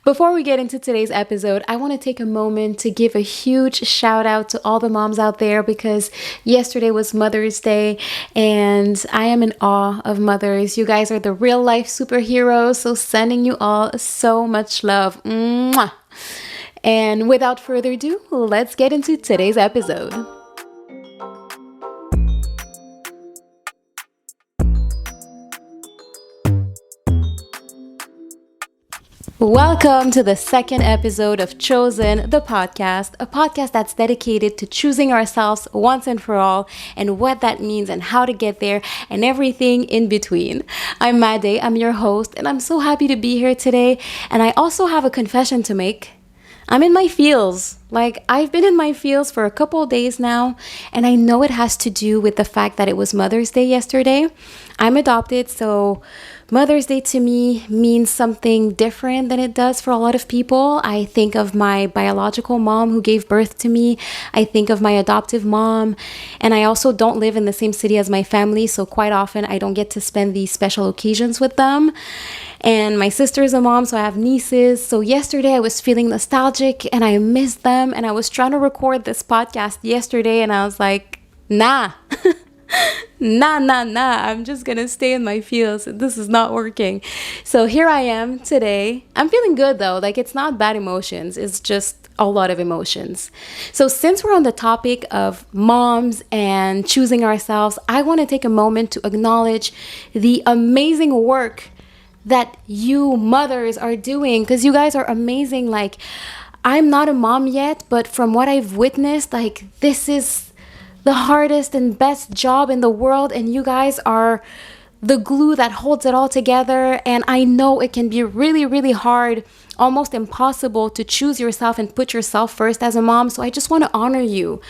Before we get into today's episode, I want to take a moment to give a huge shout out to all the moms out there because yesterday was Mother's Day and I am in awe of mothers. You guys are the real life superheroes, so sending you all so much love. Mwah. And without further ado, let's get into today's episode. Welcome to the second episode of Chozen the Podcast, a podcast that's dedicated to choosing ourselves once and for all and what that means and how to get there and everything in between. I'm Made, I'm your host, and I'm so happy to be here today. And I also have a confession to make. I'm in my feels. I've been in my feels for a couple of days now, and I know it has to do with the fact that it was Mother's Day yesterday. I'm adopted, so Mother's Day to me means something different than it does for a lot of people. I think of my biological mom who gave birth to me. I think of my adoptive mom, and I also don't live in the same city as my family, so quite often I don't get to spend these special occasions with them. And my sister is a mom, so I have nieces. So yesterday I was feeling nostalgic and I missed them. And I was trying to record this podcast yesterday and I was like, nah, nah. I'm just going to stay in my feels. This is not working. So here I am today. I'm feeling good though. It's not bad emotions. It's just a lot of emotions. So since we're on the topic of moms and choosing ourselves, I want to take a moment to acknowledge the amazing work that you mothers are doing, because you guys are amazing. I'm not a mom yet, but from what I've witnessed, this is the hardest and best job in the world, and you guys are the glue that holds it all together. And I know it can be really, really hard, almost impossible to choose yourself and put yourself first as a mom. So I just want to honor you,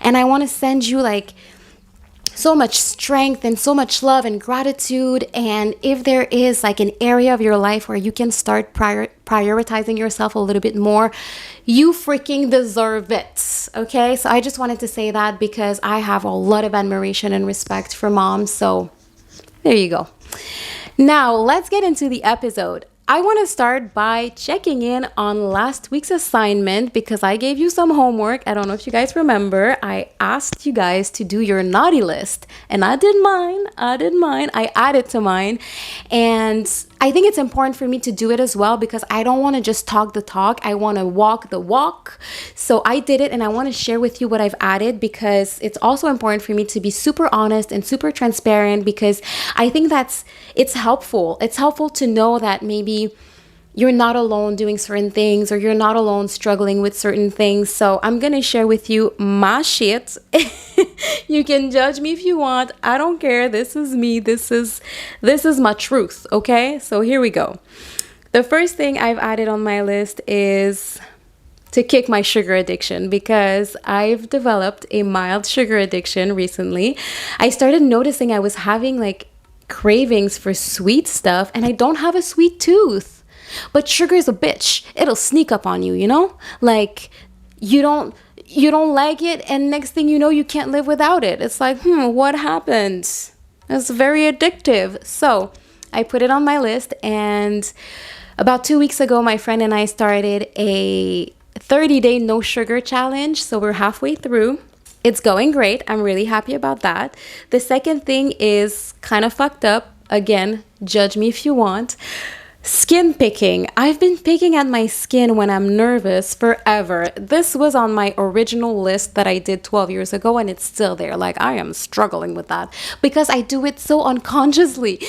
and I want to send you so much strength and so much love and gratitude. And if there is an area of your life where you can start prioritizing yourself a little bit more, you freaking deserve it. Okay, so I just wanted to say that because I have a lot of admiration and respect for moms. So there you go. Now let's get into the episode. I want to start by checking in on last week's assignment because I gave you some homework. I don't know if you guys remember. I asked you guys to do your naughty list, and I did mine. I added to mine. And I think it's important for me to do it as well because I don't want to just talk the talk. I want to walk the walk. So I did it, and I want to share with you what I've added because it's also important for me to be super honest and super transparent because I think it's helpful. It's helpful to know that maybe you're not alone doing certain things or you're not alone struggling with certain things. So I'm going to share with you my shit. You can judge me if you want. I don't care. This is me. This is my truth. Okay? So here we go. The first thing I've added on my list is to kick my sugar addiction because I've developed a mild sugar addiction recently. I started noticing I was having cravings for sweet stuff, and I don't have a sweet tooth. But sugar is a bitch. It'll sneak up on you, you know? You don't like it, and next thing you know, you can't live without it. It's what happened? It's very addictive. So I put it on my list, and about 2 weeks ago, my friend and I started a 30-day no sugar challenge. So we're halfway through. It's going great. I'm really happy about that. The second thing is kind of fucked up. Again, judge me if you want. Skin picking. I've been picking at my skin when I'm nervous forever. This was on my original list that I did 12 years ago, and it's still there. I am struggling with that because I do it so unconsciously.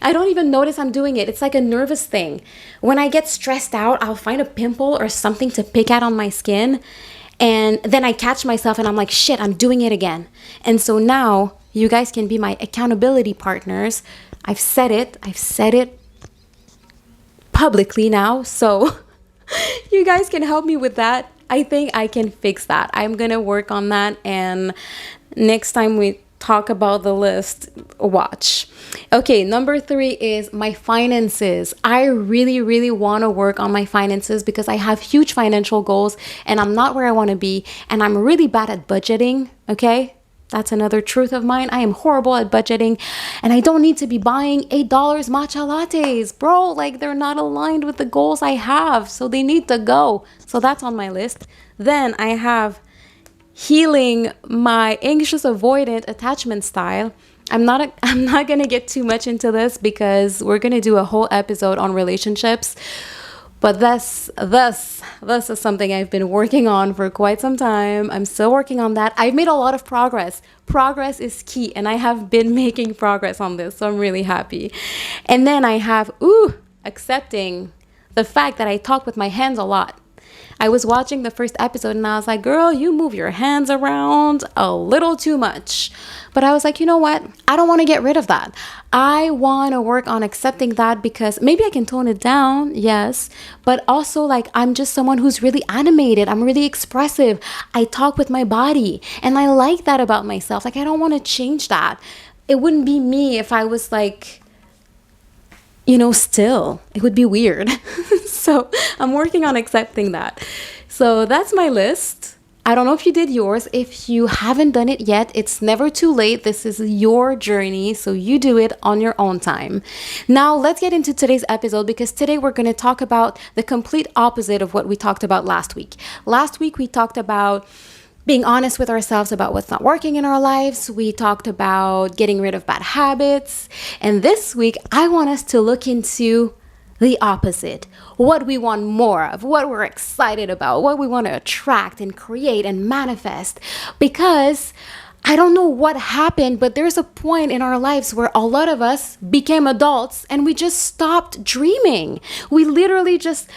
I don't even notice I'm doing it. It's like a nervous thing. When I get stressed out, I'll find a pimple or something to pick at on my skin, and then I catch myself and I'm like, shit, I'm doing it again. And so now you guys can be my accountability partners. I've said it publicly now. So you guys can help me with that. I think I can fix that. I'm going to work on that. And next time we talk about the list, watch. Okay, number 3 is my finances. I really, really want to work on my finances because I have huge financial goals and I'm not where I want to be. And I'm really bad at budgeting, okay? That's another truth of mine. I am horrible at budgeting, and I don't need to be buying $8 matcha lattes, bro. Like, they're not aligned with the goals I have, so they need to go. So that's on my list. Then I have healing my anxious avoidant attachment style. I'm not going to get too much into this because we're going to do a whole episode on relationships. But this is something I've been working on for quite some time. I'm still working on that. I've made a lot of progress. Progress is key, and I have been making progress on this, so I'm really happy. And then I have, accepting the fact that I talk with my hands a lot. I was watching the first episode and I was like, girl, you move your hands around a little too much. But I was like, you know what? I don't want to get rid of that. I want to work on accepting that because maybe I can tone it down, yes. But also, like, I'm just someone who's really animated. I'm really expressive. I talk with my body. And I like that about myself. Like, I don't want to change that. It wouldn't be me if I was like, still. It would be weird. So I'm working on accepting that. So that's my list. I don't know if you did yours. If you haven't done it yet, it's never too late. This is your journey, so you do it on your own time. Now, let's get into today's episode because today we're going to talk about the complete opposite of what we talked about last week. Last week, we talked about being honest with ourselves about what's not working in our lives. We talked about getting rid of bad habits. And this week, I want us to look into the opposite. What we want more of, what we're excited about, what we want to attract and create and manifest. Because I don't know what happened, but there's a point in our lives where a lot of us became adults and we just stopped dreaming. We literally just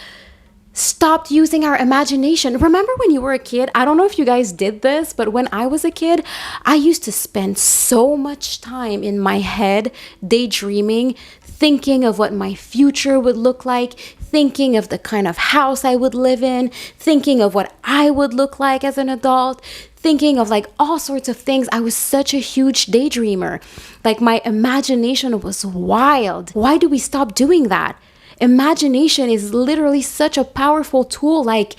stopped using our imagination. Remember when you were a kid? I don't know if you guys did this, but when I was a kid, I used to spend so much time in my head daydreaming, thinking of what my future would look like, thinking of the kind of house I would live in, thinking of what I would look like as an adult, thinking of like all sorts of things. I was such a huge daydreamer. Like, my imagination was wild. Why do we stop doing that? Imagination is literally such a powerful tool. Like,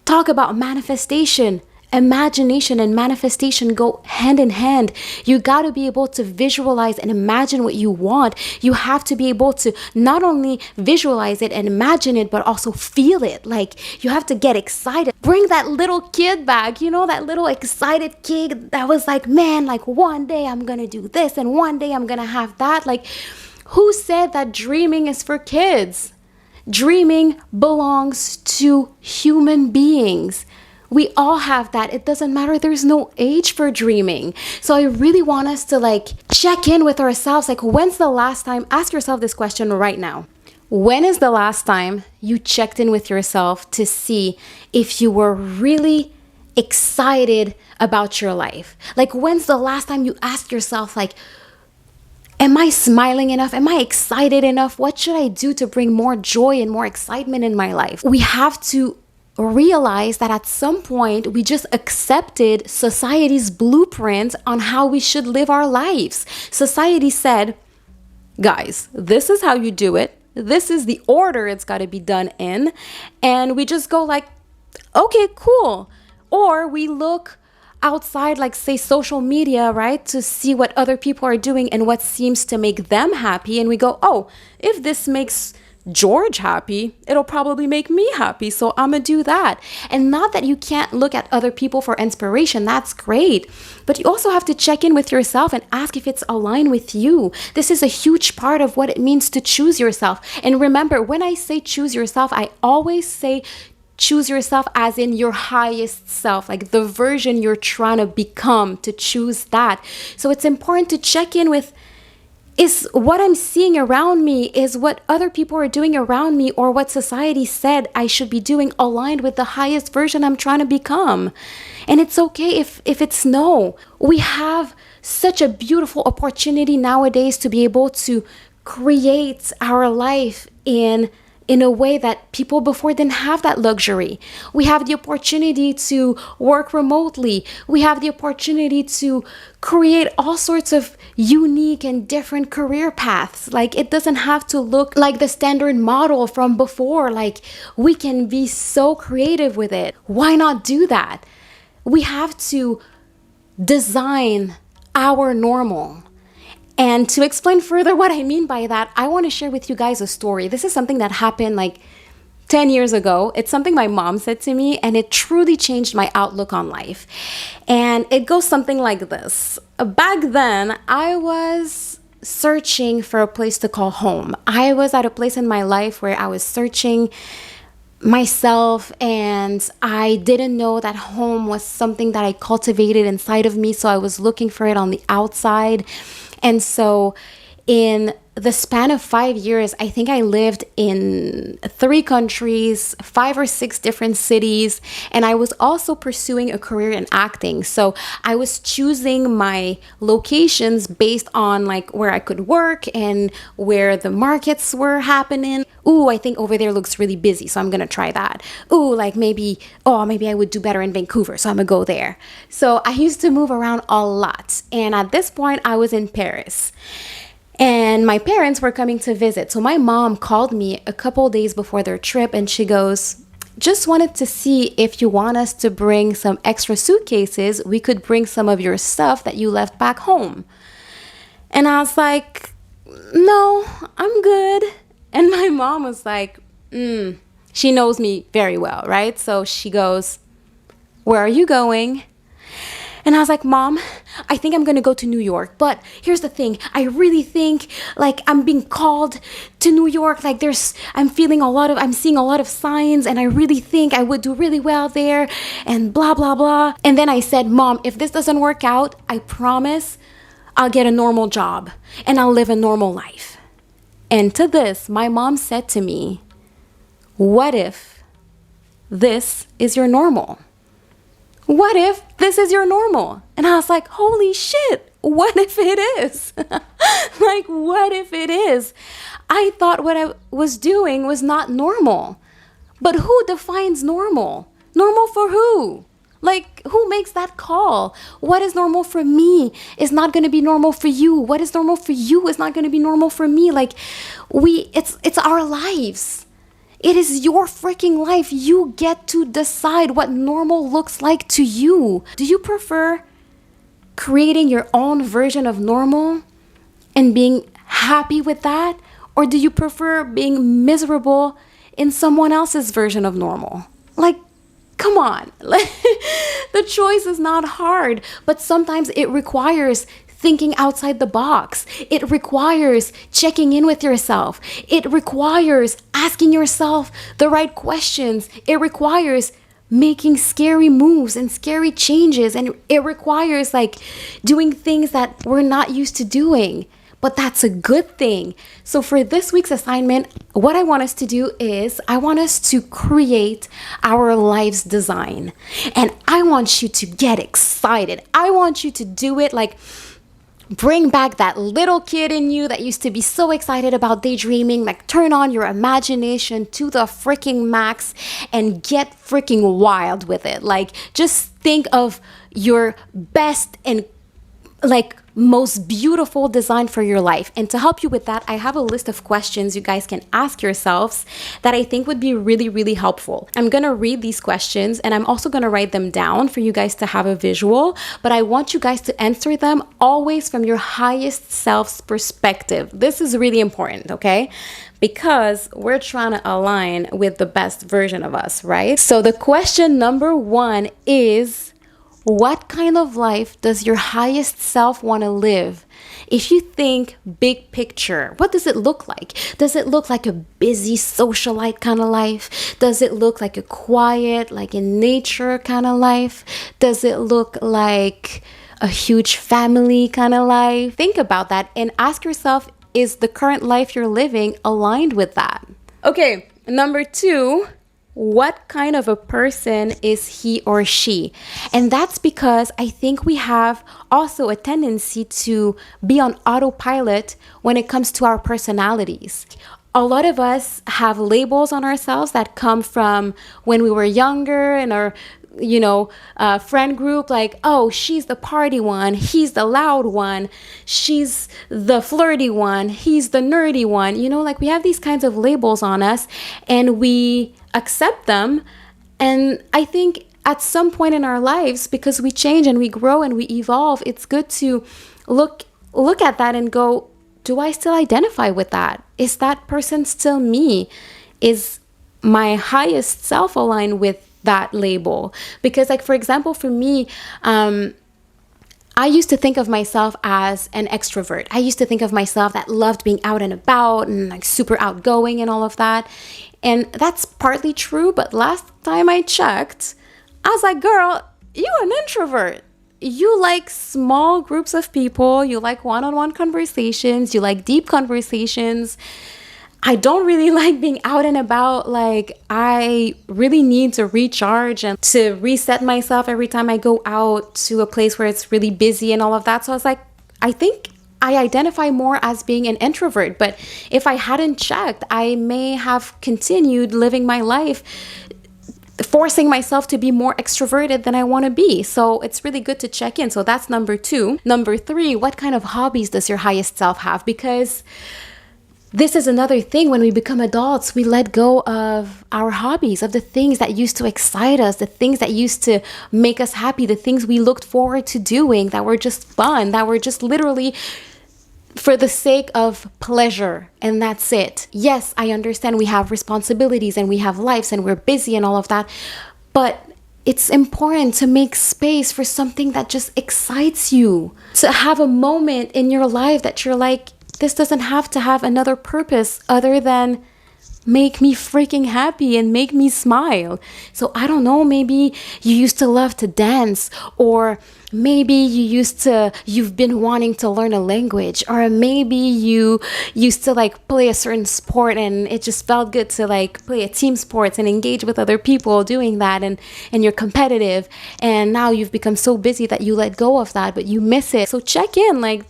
talk about manifestation. Imagination and manifestation go hand in hand. You got to be able to visualize and imagine what you want. You have to be able to not only visualize it and imagine it, but also feel it. Like, you have to get excited. Bring that little kid back, that little excited kid that was like, man, like, one day I'm going to do this and one day I'm going to have that. Like, who said that dreaming is for kids? Dreaming belongs to human beings. We all have that. It doesn't matter. There's no age for dreaming. So I really want us to check in with ourselves. Like, when's the last time? Ask yourself this question right now. When is the last time you checked in with yourself to see if you were really excited about your life? Like, when's the last time you asked yourself, like, am I smiling enough? Am I excited enough? What should I do to bring more joy and more excitement in my life? We have to realize that at some point we just accepted society's blueprint on how we should live our lives. Society said, guys, this is how you do it. This is the order it's got to be done in. And we just go like, okay, cool. Or we look outside, like, say, social media, right, to see what other people are doing and what seems to make them happy. And we go, oh, if this makes George happy, it'll probably make me happy. So I'm gonna do that. And not that you can't look at other people for inspiration. That's great. But you also have to check in with yourself and ask if it's aligned with you. This is a huge part of what it means to choose yourself. And remember, when I say choose yourself, I always say choose yourself as in your highest self, like the version you're trying to become, to choose that. So it's important to check in with, is what I'm seeing around me, is what other people are doing around me, or what society said I should be doing aligned with the highest version I'm trying to become? And it's okay if it's no. We have such a beautiful opportunity nowadays to be able to create our life in a way that people before didn't have that luxury. We have the opportunity to work remotely. We have the opportunity to create all sorts of unique and different career paths. Like, it doesn't have to look like the standard model from before. Like, we can be so creative with it. Why not do that? We have to design our normal. And to explain further what I mean by that, I want to share with you guys a story. This is something that happened like 10 years ago. It's something my mom said to me, and it truly changed my outlook on life. And it goes something like this. Back then, I was searching for a place to call home. I was at a place in my life where I was searching myself, and I didn't know that home was something that I cultivated inside of me. So I was looking for it on the outside. And so in the span of 5 years, I think I lived in 3 countries, 5 or 6 different cities, and I was also pursuing a career in acting. So I was choosing my locations based on like where I could work and where the markets were happening. Ooh, I think over there looks really busy, so I'm gonna try that. Ooh, like maybe I would do better in Vancouver, so I'm gonna go there. So I used to move around a lot, and at this point I was in Paris. And my parents were coming to visit. So my mom called me a couple days before their trip, and she goes, just wanted to see if you want us to bring some extra suitcases. We could bring some of your stuff that you left back home. And I was like, no, I'm good. And my mom was like, she knows me very well, right? So she goes, where are you going? And I was like, Mom, I think I'm going to go to New York. But here's the thing. I really think like I'm being called to New York. Like I'm seeing a lot of signs, and I really think I would do really well there and blah, blah, blah. And then I said, Mom, if this doesn't work out, I promise I'll get a normal job and I'll live a normal life. And to this, my mom said to me, what if this is your normal? What if this is your normal? And I was like, holy shit, what if it is? Like, what if it is? I thought what I was doing was not normal. But who defines normal? Normal for who? Like, who makes that call? What is normal for me is not going to be normal for you. What is normal for you is not going to be normal for me. Like, it's our lives. It is your freaking life. You get to decide what normal looks like to you. Do you prefer creating your own version of normal and being happy with that? Or do you prefer being miserable in someone else's version of normal? Like, come on. The choice is not hard, but sometimes it requires thinking outside the box. It requires checking in with yourself. It requires asking yourself the right questions. It requires making scary moves and scary changes. And it requires like doing things that we're not used to doing. But that's a good thing. So for this week's assignment, what I want us to do is I want us to create our life's design. And I want you to get excited. I want you to do it like bring back that little kid in you that used to be so excited about daydreaming. Like turn on your imagination to the freaking max and get freaking wild with it. Like just think of your best and like most beautiful design for your life. And to help you with that, I have a list of questions you guys can ask yourselves that I think would be really, really helpful. I'm going to read these questions and I'm also going to write them down for you guys to have a visual, but I want you guys to answer them always from your highest self's perspective. This is really important, okay? Because we're trying to align with the best version of us, right? So the question number 1 is, what kind of life does your highest self want to live? If you think big picture, what does it look like? Does it look like a busy socialite kind of life? Does it look like a quiet, like in nature kind of life? Does it look like a huge family kind of life? Think about that and ask yourself, is the current life you're living aligned with that? Okay, number 2. What kind of a person is he or she? And that's because I think we have also a tendency to be on autopilot when it comes to our personalities. A lot of us have labels on ourselves that come from when we were younger and our friend group, like, oh, she's the party one, he's the loud one, she's the flirty one, he's the nerdy one. Like we have these kinds of labels on us and we accept them. And I think at some point in our lives, because we change and we grow and we evolve, it's good to look at that and go, do I still identify with that? Is that person still me? Is my highest self aligned with that label? Because like, for example, for me, I used to think of myself as an extrovert. I used to think of myself that loved being out and about and like super outgoing and all of that. And that's partly true. But last time I checked, I was like, girl, you an introvert. You like small groups of people. You like one-on-one conversations. You like deep conversations. I don't really like being out and about. Like, I really need to recharge and to reset myself every time I go out to a place where it's really busy and all of that. So I was like, I think I identify more as being an introvert. But if I hadn't checked, I may have continued living my life forcing myself to be more extroverted than I want to be. So it's really good to check in. So that's number 2. Number 3, what kind of hobbies does your highest self have? Because this is another thing. When we become adults, we let go of our hobbies, of the things that used to excite us, the things that used to make us happy, the things we looked forward to doing that were just fun, that were just literally for the sake of pleasure, and that's it. Yes, I understand we have responsibilities and we have lives and we're busy and all of that, but it's important to make space for something that just excites you, to have a moment in your life that you're like, this doesn't have to have another purpose other than make me freaking happy and make me smile. So I don't know, maybe you used to love to dance, or maybe you've been wanting to learn a language, or maybe you used to like play a certain sport and it just felt good to like play a team sports and engage with other people doing that, and you're competitive, and now you've become so busy that you let go of that, but you miss it. So check in, like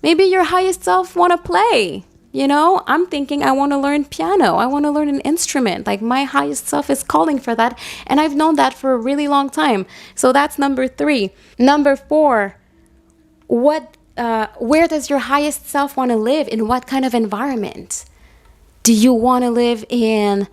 maybe your highest self want to play. You know, I'm thinking I want to learn piano. I want to learn an instrument. Like my highest self is calling for that. And I've known that for a really long time. So that's number 3. Number 4, where does your highest self want to live? In what kind of environment? Do you want to live in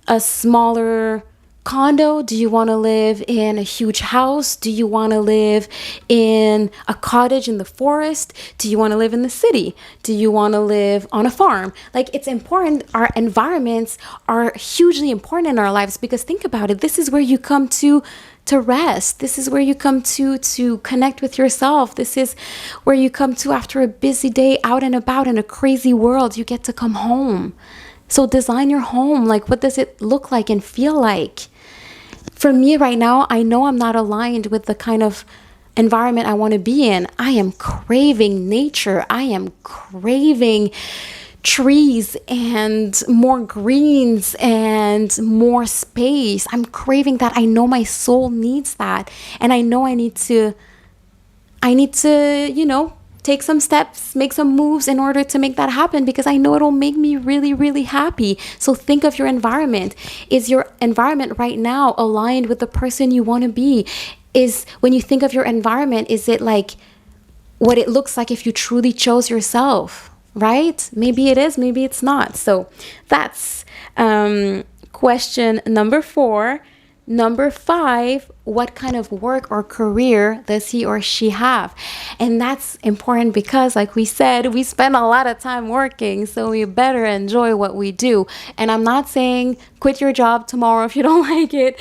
a smaller condo? Do you want to live in a huge house? Do you want to live in a cottage in the forest? Do you want to live in the city? Do you want to live on a farm? Like, it's important. Our environments are hugely important in our lives, because think about it. This is where you come to rest. This is where you come to connect with yourself. This is where you come to after a busy day out and about in a crazy world. You get to come home. So design your home. Like, what does it look like and feel like? For me right now, I know I'm not aligned with the kind of environment I want to be in. I am craving nature. I am craving trees and more greens and more space. I'm craving that. I know my soul needs that. And I know I need to, take some steps, make some moves in order to make that happen, because I know it'll make me really, really happy. So think of your environment. Is your environment right now aligned with the person you want to be? When you think of your environment, is it like what it looks like if you truly chose yourself, right? Maybe it is, maybe it's not. So that's question number 4. Number 5, what kind of work or career does he or she have? And that's important because, like we said, we spend a lot of time working, so we better enjoy what we do. And I'm not saying quit your job tomorrow if you don't like it,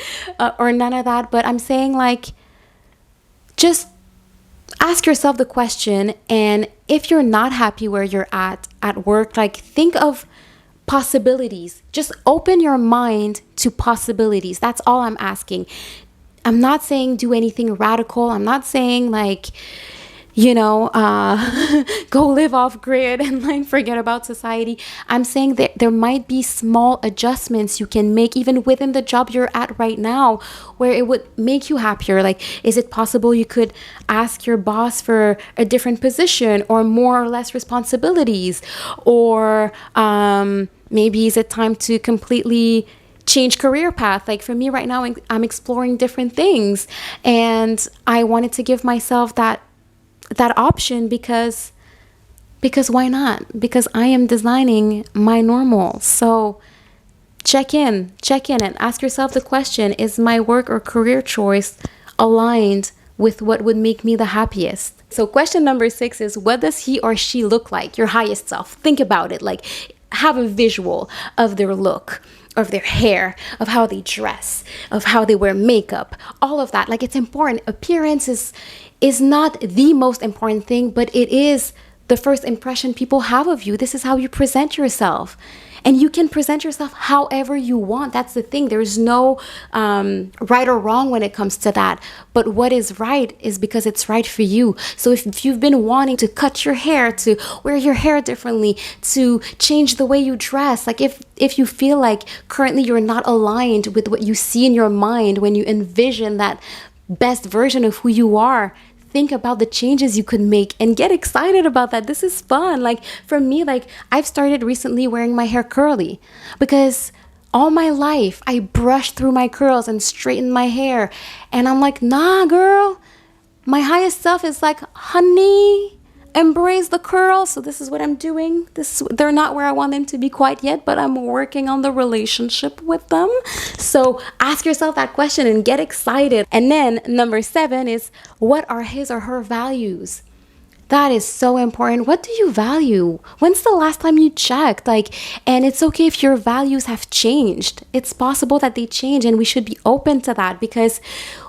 or none of that, but I'm saying, like, just ask yourself the question, and if you're not happy where you're at work, like, think of possibilities. Just open your mind to possibilities. That's all I'm asking. I'm not saying do anything radical. I'm not saying like, go live off grid and like forget about society. I'm saying that there might be small adjustments you can make even within the job you're at right now, where it would make you happier. Like, is it possible you could ask your boss for a different position or more or less responsibilities? Or maybe is it time to completely change career path? Like for me right now, I'm exploring different things, and I wanted to give myself that option because why not? Because I am designing my normal. So check in and ask yourself the question, is my work or career choice aligned with what would make me the happiest? So question number 6 is, what does he or she look like? Your highest self. Think about it. Like, have a visual of their look, of their hair, of how they dress, of how they wear makeup, all of that. Like, it's important. Appearance is not the most important thing, but it is the first impression people have of you. This is how you present yourself. And you can present yourself however you want. That's the thing. There's no right or wrong when it comes to that. But what is right is because it's right for you. So if you've been wanting to cut your hair, to wear your hair differently, to change the way you dress, like if you feel like currently you're not aligned with what you see in your mind when you envision that best version of who you are, think about the changes you could make and get excited about that. This is fun. Like for me, like I've started recently wearing my hair curly because all my life I brushed through my curls and straightened my hair. And I'm like, nah, girl, my highest self is like, honey, embrace the curls. So this is what I'm doing. They're not where I want them to be quite yet, but I'm working on the relationship with them. So ask yourself that question and get excited. And then number 7 is, what are his or her values? That is so important. What do you value? When's the last time you checked? And it's okay if your values have changed. It's possible that they change, and we should be open to that, because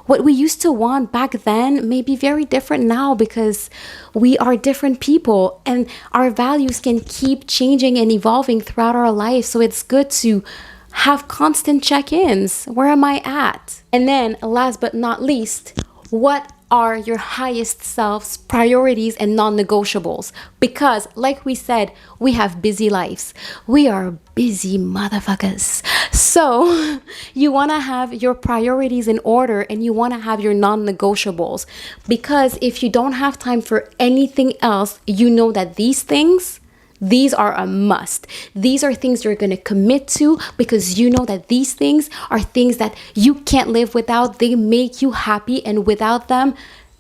what we used to want back then may be very different now, because we are different people and our values can keep changing and evolving throughout our life. So it's good to have constant check-ins. Where am I at? And then last but not least, what are your highest self's priorities and non-negotiables? Because like we said, we have busy lives. We are busy motherfuckers. So you want to have your priorities in order, and you want to have your non-negotiables, because if you don't have time for anything else, you know that these are a must. These are things you're going to commit to, because you know that these things are things that you can't live without. They make you happy, and without them,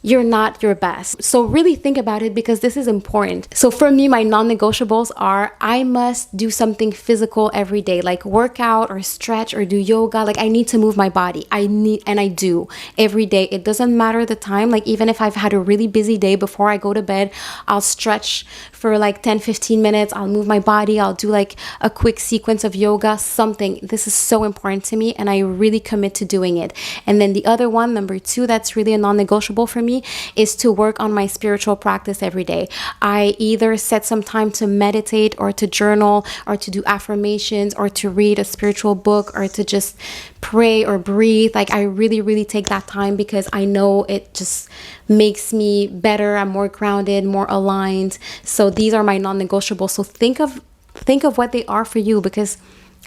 you're not your best. So really think about it, because this is important. So for me, my non-negotiables are, I must do something physical every day, like work out or stretch or do yoga. Like I need to move my body. I do every day. It doesn't matter the time. Like even if I've had a really busy day, before I go to bed, I'll stretch for like 10-15 minutes. I'll move my body. I'll do like a quick sequence of yoga, something. This is so important to me, and I really commit to doing it. And then the other one, number 2, that's really a non-negotiable for me, is to work on my spiritual practice every day. I either set some time to meditate or to journal or to do affirmations or to read a spiritual book or to just pray or breathe. Like I really, really take that time, because I know it just makes me better. I'm more grounded, more aligned. So these are my non-negotiables. So think of what they are for you, because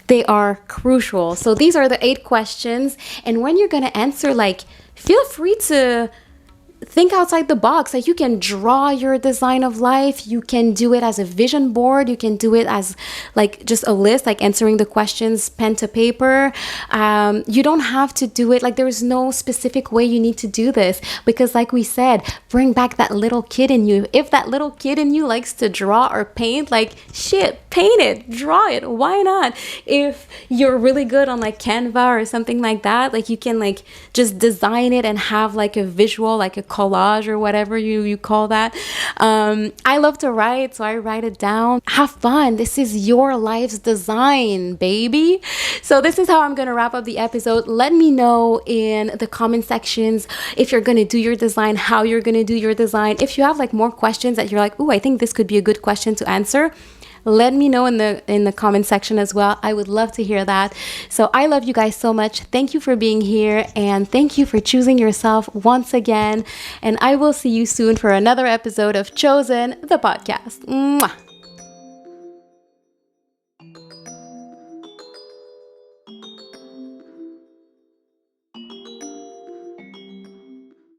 they are crucial. So these are the 8 questions. And when you're going to answer, like, feel free to think outside the box. Like you can draw your design of life. You can do it as a vision board. You can do it as like just a list, like answering the questions pen to paper. You don't have to do it like there's no specific way you need to do this, because like we said, bring back that little kid in you. If that little kid in you likes to draw or paint, like shit, paint it, draw it. Why not? If you're really good on like Canva or something like that, like you can like just design it and have like a visual, like a collage or whatever you call that. I love to write, so I write it down. Have fun. This is your life's design, baby. So this is how I'm going to wrap up the episode. Let me know in the comment sections if you're going to do your design, how you're going to do your design. If you have like more questions that you're like, ooh, I think this could be a good question to answer, let me know in the comment section as well. I would love to hear that. So I love you guys so much. Thank you for being here, and thank you for choosing yourself once again. And I will see you soon for another episode of Chozen the Podcast. Mwah.